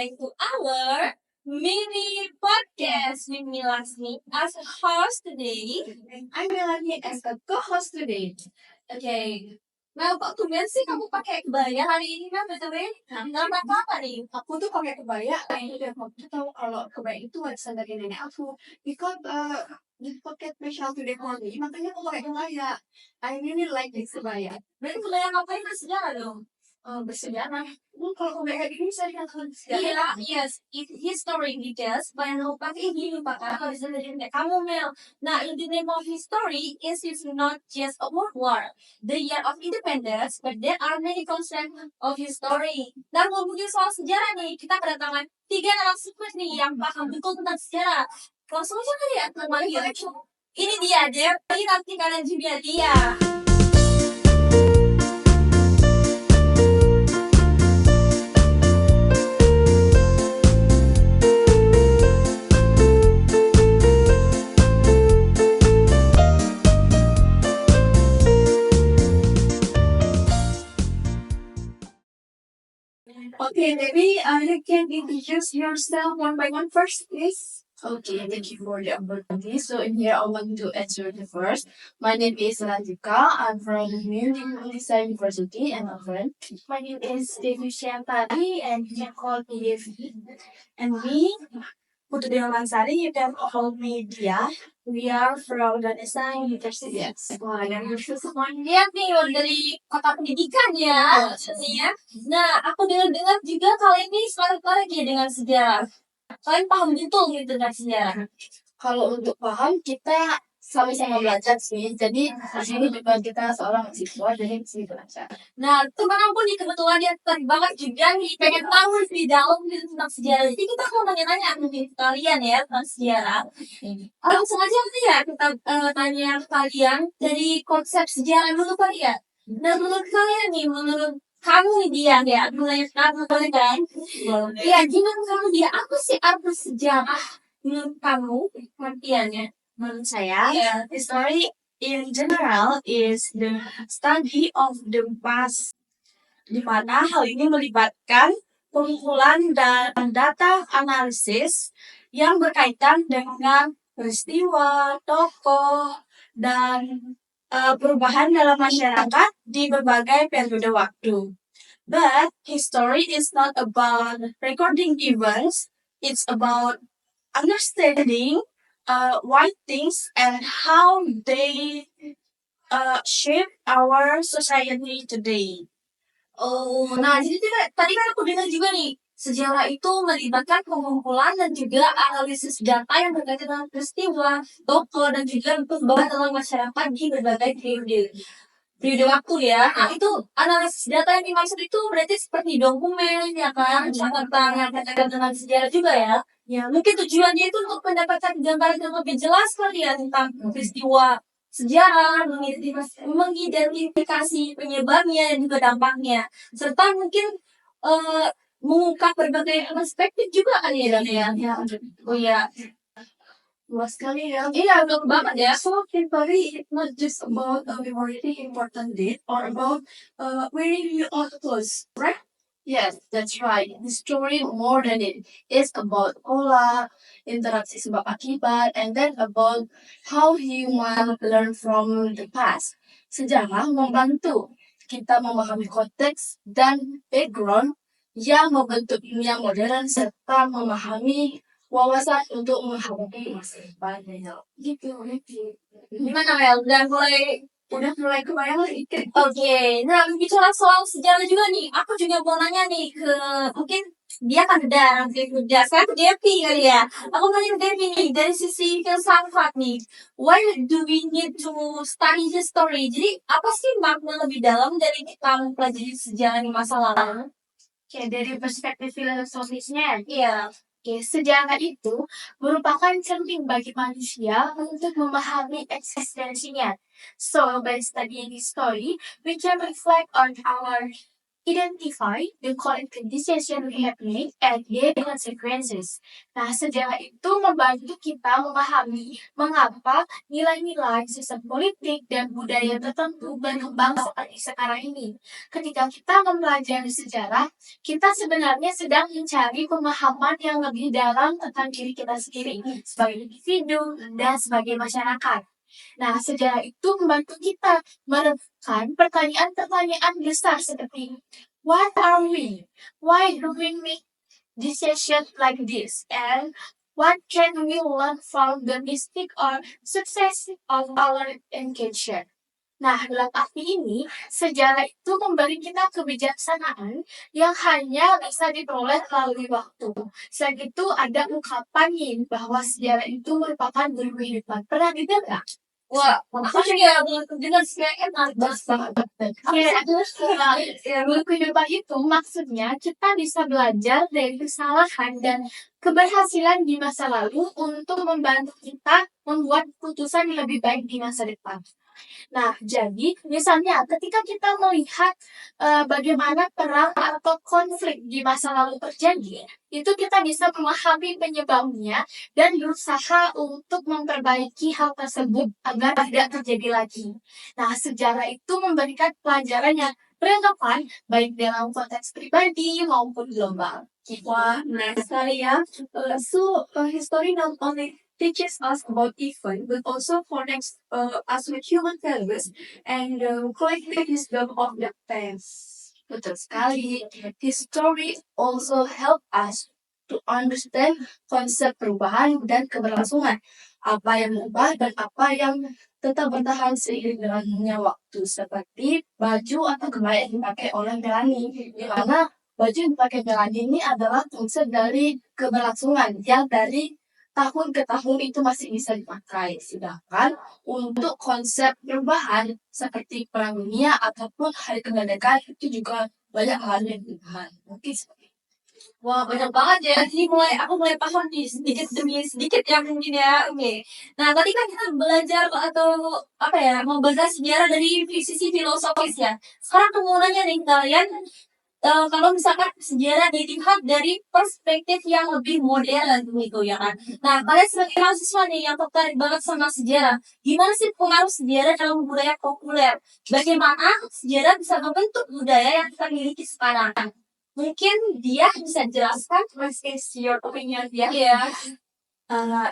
back to our mini podcast with me Lasmi as a host today. I'm Melanie as a co-host today. Okay. Nah, kok tumben sih kamu pakai kebaya hari ini kan BTW? Nggak apa-apa nih. Aku tuh pakai kebaya kayaknya biar kamu tuh tahu kalau kebaya itu warisan dari nenek aku. Because this pocket special today for me, makanya aku pakai kebaya. I really like this kebaya. Berarti kebaya ngapain bersejarah dong? Bersejarah. Kalau kebaya kayak gini bisa dikatakan bersejarah. Iya, yes, history details. Banyak yang pakai ini lupakan kalau bisa dari kayak kamu Mel. Nah, in the name of history is not just a world war, the year of independence, but there are many concepts of history. Dan ngomongin soal sejarah nih, kita kedatangan 3 narasumber nih yang paham betul tentang sejarah. Langsung aja kali ya, teman ini dia, Devi nanti kalian juga dia. Okay, maybe you can introduce yourself one by one first, please. Okay, thank you for the opportunity. So in here, I want to answer the first. My name is Lanjika. I'm from Munich Design University, and my friend. My name is Devi Shantari, and you can call me Devi. And me, Putri Mansari, you can call me Dia. We are from the Design University. Yes. Wah, dan semuanya nih dari kota pendidikan ya. Ya. Nah, aku dengar juga kalian ini tertarik ya dengan sejarah. Kalian paham betul gitu dengan sejarah. Kalau untuk paham, kita sama-sama belajar sih. Jadi di sini juga kita seorang mahasiswa, jadi di sini belajar. Nah, teman aku nih kebetulan dia tertarik banget juga nih, pengen tahu lebih dalam gitu tentang sejarah. Jadi kita mau tanya-tanya nih ke kalian ya tentang sejarah. Langsung aja nih ya kita tanya ke kalian dari konsep sejarah dulu kali ya. Nah, menurut kalian nih, menurut kamu nih dia ya, mulai kamu boleh kan? Iya, gimana kamu dia? Apa sih arti sejarah menurut kamu pengertiannya? Menurut saya, Iya. history in general is the study of the past, di mana hal ini melibatkan pengumpulan dan data analisis yang berkaitan dengan peristiwa, tokoh, dan perubahan dalam masyarakat di berbagai periode waktu. But history is not about recording events, it's about understanding why things and how they shape our society today. Oh, nah jadi tadi kan aku dengar juga nih, sejarah itu melibatkan pengumpulan dan juga analisis data yang berkaitan dengan peristiwa, tokoh, dan juga perubahan dalam masyarakat di berbagai periode waktu ya. Nah itu analisis data yang dimaksud itu berarti seperti dokumen ya kan, catatan yang berkaitan dengan sejarah juga ya. Ya mungkin tujuannya itu untuk mendapatkan gambaran yang lebih jelas kali ya tentang peristiwa sejarah, mengidentifikasi penyebabnya dan juga dampaknya, serta mungkin mengungkap berbagai perspektif juga kan ya Dan ya. Oh ya, Luas sekali ya. iya betul banget ya. So, history is not just about memorizing important date or about wearing new clothes, right? Yes, that's right. The story more than it is about pola, interaksi sebab akibat, and then about how human learn from the past. Sejarah membantu kita memahami konteks dan background yang membentuk dunia modern serta memahami wawasan untuk menghadapi masa depan. Gitu. Gimana Mel? Udah mulai kebayang lagi. Oke, nah bicara soal sejarah juga nih, aku juga mau nanya nih ke mungkin dia kan udah saya ke Devi kali ya. Aku nanya ke Devi nih dari sisi filsafat nih, why do we need to study history? Jadi apa sih makna lebih dalam dari kita mempelajari sejarah di masa lalu? Oke, dari perspektif filosofisnya, Iya. Oke, sejarah itu merupakan cermin bagi manusia untuk memahami eksistensinya. So, by studying history, we can reflect on our identify the collective decision we have made and their consequences. Nah, sejarah itu membantu kita memahami mengapa nilai-nilai sistem politik dan budaya tertentu berkembang seperti sekarang ini. Ketika kita mempelajari sejarah, kita sebenarnya sedang mencari pemahaman yang lebih dalam tentang diri kita sendiri sebagai individu dan sebagai masyarakat. Nah, sejarah itu membantu kita menemukan pertanyaan-pertanyaan besar seperti what are we? Why do we make decisions like this? And what can we learn from the mistake or success of our education? Nah, dalam arti ini, sejarah itu memberi kita kebijaksanaan yang hanya bisa diperoleh melalui waktu. Selain itu, ada ungkapan nih bahwa sejarah itu merupakan guru kehidupan. Pernah dengar? Wah, aku juga dengan enak banget. Ya, guru kehidupan itu maksudnya kita bisa belajar dari kesalahan dan keberhasilan di masa lalu untuk membantu kita membuat keputusan yang lebih baik di masa depan. Nah, jadi misalnya ketika kita melihat bagaimana perang atau konflik di masa lalu terjadi, itu kita bisa memahami penyebabnya dan berusaha untuk memperbaiki hal tersebut agar tidak terjadi lagi. Nah, sejarah itu memberikan pelajaran yang relevan baik dalam konteks pribadi maupun global. Wah, menarik sekali ya. History not only teaches us about event, but also connects us with human values and collective wisdom of the past. Betul sekali. History also help us to understand konsep perubahan dan keberlangsungan. Apa yang berubah dan apa yang tetap bertahan seiring dengan waktu. Seperti baju atau kebaya yang dipakai oleh Melanie. Di mana baju yang dipakai Melanie ini adalah konsep dari keberlangsungan. Yang dari tahun ke tahun itu masih bisa dipakai. Sedangkan untuk konsep perubahan seperti perang dunia ataupun hari kemerdekaan itu juga banyak hal yang berubah. Mungkin seperti itu. Wah, banyak banget ya. Jadi aku mulai paham nih sedikit demi sedikit ya mungkin ya. Oke. Nah, tadi kan kita belajar atau apa ya, mau belajar sejarah dari sisi filosofis ya. Sekarang aku mau nanya nih kalian, kalau misalkan sejarah dilihat dari perspektif yang lebih modern gitu ya kan. Nah, kalian sebagai mahasiswa nih yang tertarik banget sama sejarah, gimana sih pengaruh sejarah dalam budaya populer? Bagaimana sejarah bisa membentuk budaya yang kita miliki sekarang? Mungkin dia bisa jelaskan. What is your opinion? Yeah. Ya.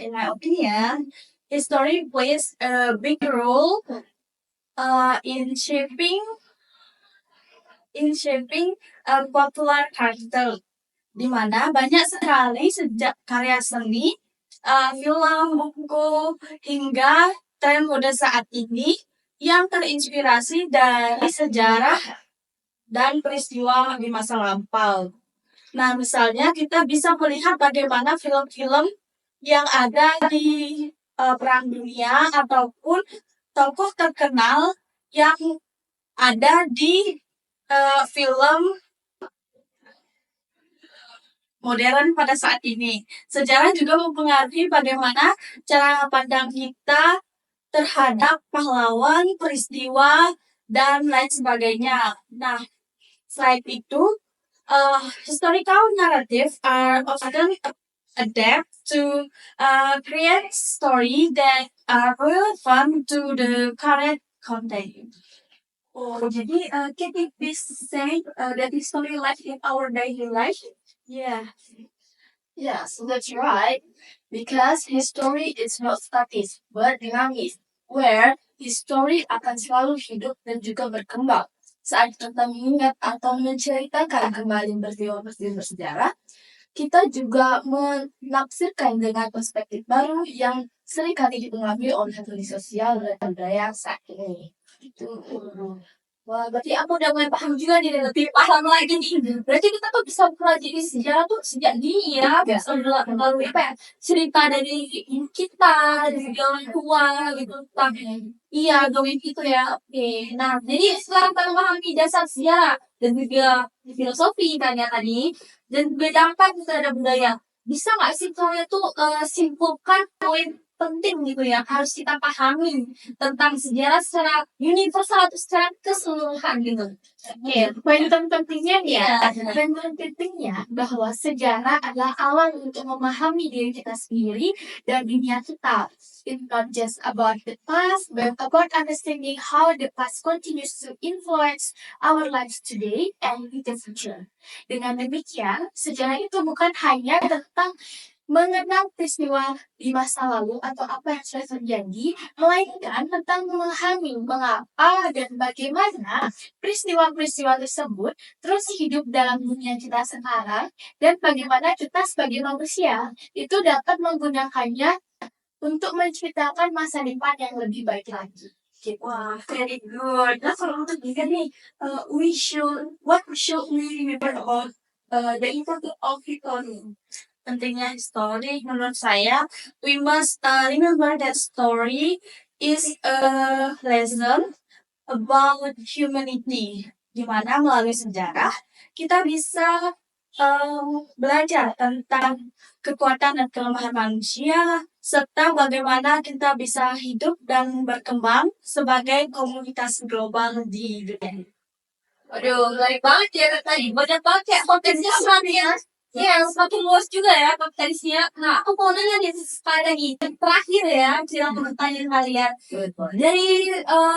In my opinion, history plays a big role in shaping popular culture, di mana banyak sekali sejak karya seni, film, buku, hingga tren mode saat ini yang terinspirasi dari sejarah dan peristiwa di masa lampau. Nah, misalnya kita bisa melihat bagaimana film-film yang ada di Perang Dunia ataupun tokoh terkenal yang ada di film modern pada saat ini. Sejarah juga mempengaruhi bagaimana cara pandang kita terhadap pahlawan, peristiwa, dan lain sebagainya. Nah, selain itu, historical narrative are often adapt to create story that are relevant to the current context. Oh, jadi can it be said that history life in our daily life? Yeah. Yes, that's right. Because history is not static, but dynamic. Where history akan selalu hidup dan juga berkembang. Saat kita mengingat atau menceritakan kembali peristiwa-peristiwa bersejarah, kita juga menafsirkan dengan perspektif baru yang seringkali dipengaruhi oleh kondisi sosial dan budaya saat ini. Itu. Wah, berarti aku udah mulai paham juga nih, lebih paham lagi nih. Berarti kita tuh bisa mempelajari sejarah tuh sejak dini ya, bisa melalui apa ya, cerita dari ibu kita, dari orang tua gitu, tentang iya, dongeng gitu ya. Oke, nah jadi sekarang kita memahami dasar sejarah dan juga filosofi kan ya tadi, dan berdampak terhadap budaya. Bisa nggak sih kalian tuh simpulkan poin penting gitu yang harus kita pahami tentang sejarah secara universal atau secara keseluruhan gitu. Oke, poin pentingnya ya, Iya. poin pentingnya bahwa sejarah adalah awal untuk memahami diri kita sendiri dan dunia kita. It's not just about the past, but about understanding how the past continues to influence our lives today and in the future. Dengan demikian, sejarah itu bukan hanya tentang mengenang peristiwa di masa lalu atau apa yang sudah terjadi, melainkan tentang memahami mengapa dan bagaimana peristiwa-peristiwa tersebut terus hidup dalam dunia kita sekarang dan bagaimana kita sebagai manusia itu dapat menggunakannya untuk menciptakan masa depan yang lebih baik lagi. Wah, very good. Nah, kalau untuk kita nih, what should we remember about the importance of history? Pentingnya story menurut saya, we must remember that story is a lesson about humanity. Di mana melalui sejarah kita bisa belajar tentang kekuatan dan kelemahan manusia serta bagaimana kita bisa hidup dan berkembang sebagai komunitas global di dunia. Aduh, menarik banget ya Kak tadi. Banyak banget kayak potensinya semakin ya semakin luas juga ya potensinya. Nah, aku mau nanya nih sekali lagi yang terakhir ya, silang pertanyaan kalian. Dari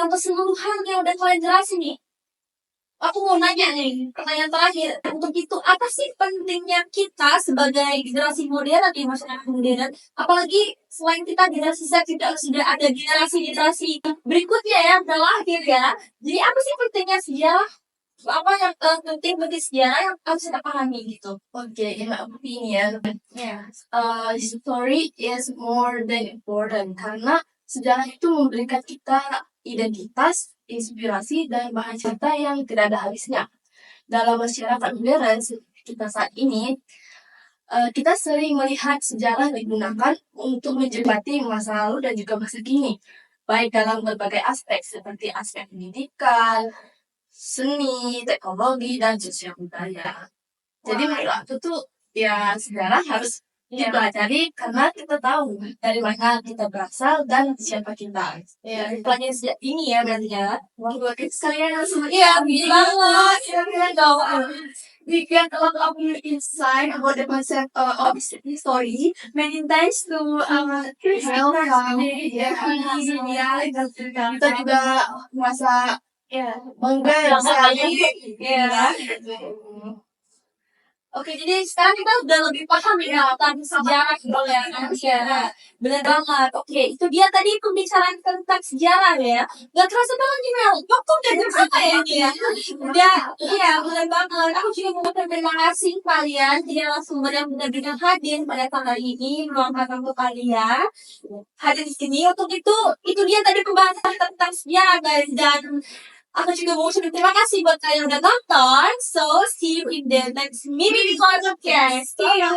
keseluruhan yang udah kalian jelasin nih, aku mau nanya nih, pertanyaan terakhir. Untuk itu, apa sih pentingnya kita sebagai generasi modern di masyarakat modern? Apalagi selain kita generasi Z, kita sudah ada generasi-generasi berikutnya ya, udah lahir ya. Jadi apa sih pentingnya sejarah? Apa yang penting bagi sejarah yang harus kita pahami gitu? Okay, in my opinion, Ya. history is more than important karena sejarah itu memberikan kita identitas, inspirasi, dan bahan cerita yang tidak ada habisnya. Dalam masyarakat modern seperti kita saat ini, kita sering melihat sejarah digunakan untuk menjembatani masa lalu dan juga masa kini, baik dalam berbagai aspek seperti aspek pendidikan, seni, teknologi, dan sosial budaya. Jadi menurut aku tuh ya sejarah harus dipelajari karena kita tahu dari mana kita berasal dan siapa kita. Ya, pelajaran sejak ini ya berarti ya. Buat sekalian langsung Iya, banget. kira-kira dong. We get a lot of new insight about the concept of history. Many thanks to our Welcome. ya, Kita juga merasa bangga sekali. Ya. Oke, jadi sekarang kita udah lebih paham ya tentang sejarah sejarah. Benar banget. Oke, itu dia tadi pembicaraan tentang sejarah ya. Gak terasa banget nih Mel. Waktu udah berapa ya ini ya? Udah, iya benar banget. Aku juga mau berterima kasih kalian. Jadi langsung benar-benar hadir pada kali ini meluangkan waktu kalian hadir di sini. Untuk itu dia tadi pembahasan tentang sejarah guys. Dan aku juga mau ucapin terima kasih buat kalian yang udah nonton. So, see you in the next mini podcast. See you.